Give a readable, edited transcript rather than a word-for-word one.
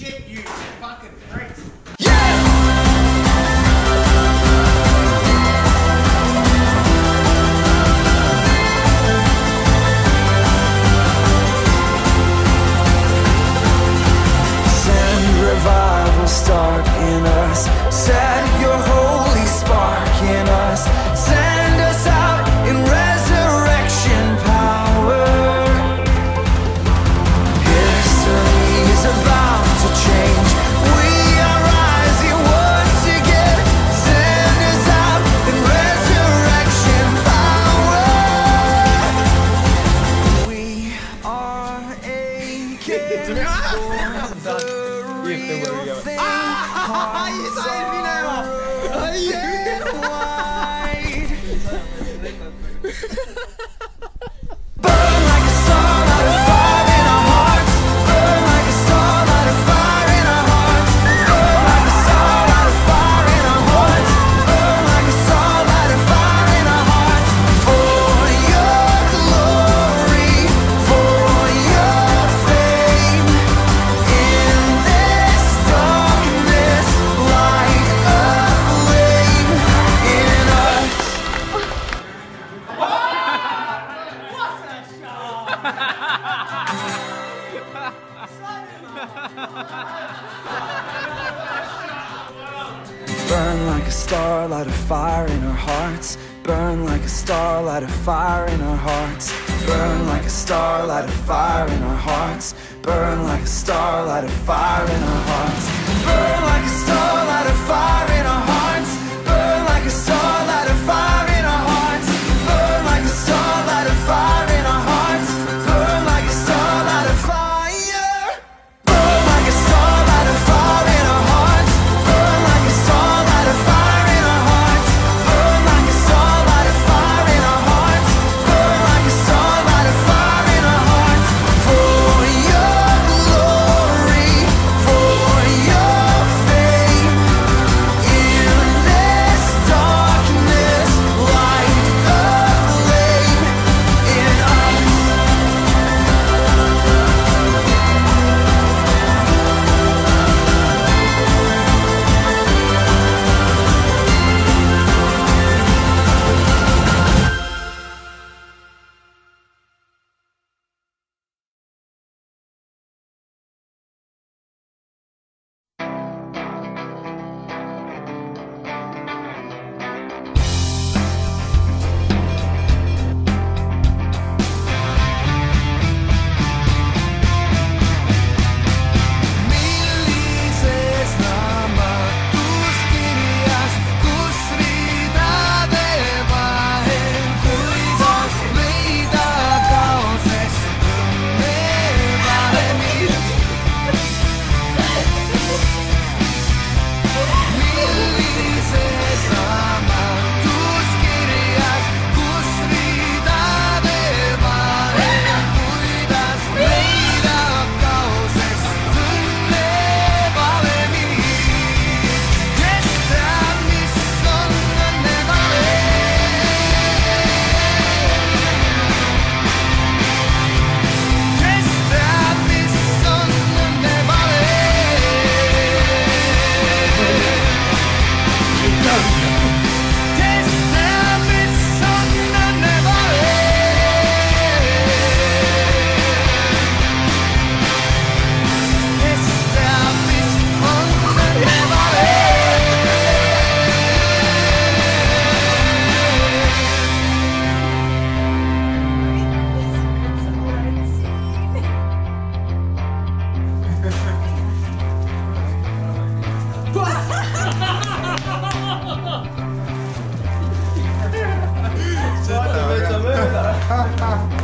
shit, you fucking freaks. Revival start in us. Set your holy spark in us. Send us out in resurrection power. History is about to change. We are rising once again. Send us out in resurrection power. We are aching for the real thing. Burn like a star, light a fire in our hearts. Burn like a star, light a fire in our hearts. Burn like a star, light a fire in our hearts. Burn like a star, light a fire in our hearts. For your glory, for your fame. In this darkness, light a flame in us. Burn like a star, light a fire in our hearts. Burn like a star, light a fire in our hearts. Burn like a star, light a fire in our hearts. Burn like a star, light a fire in our hearts. Burn like a star, light a fire in our hearts. Burn like a star, light a fire in our hearts. Burn like a star, light a fire in our hearts. Burn like a star, light a fire. Burn like a star, light a fire in our hearts. Burn like a star, light a fire in our hearts. Burn like a star, light a fire in our hearts. Burn like a star, light a fire in our hearts. For your glory, for your fame. In this darkness, light a flame in us. Ha ha ha.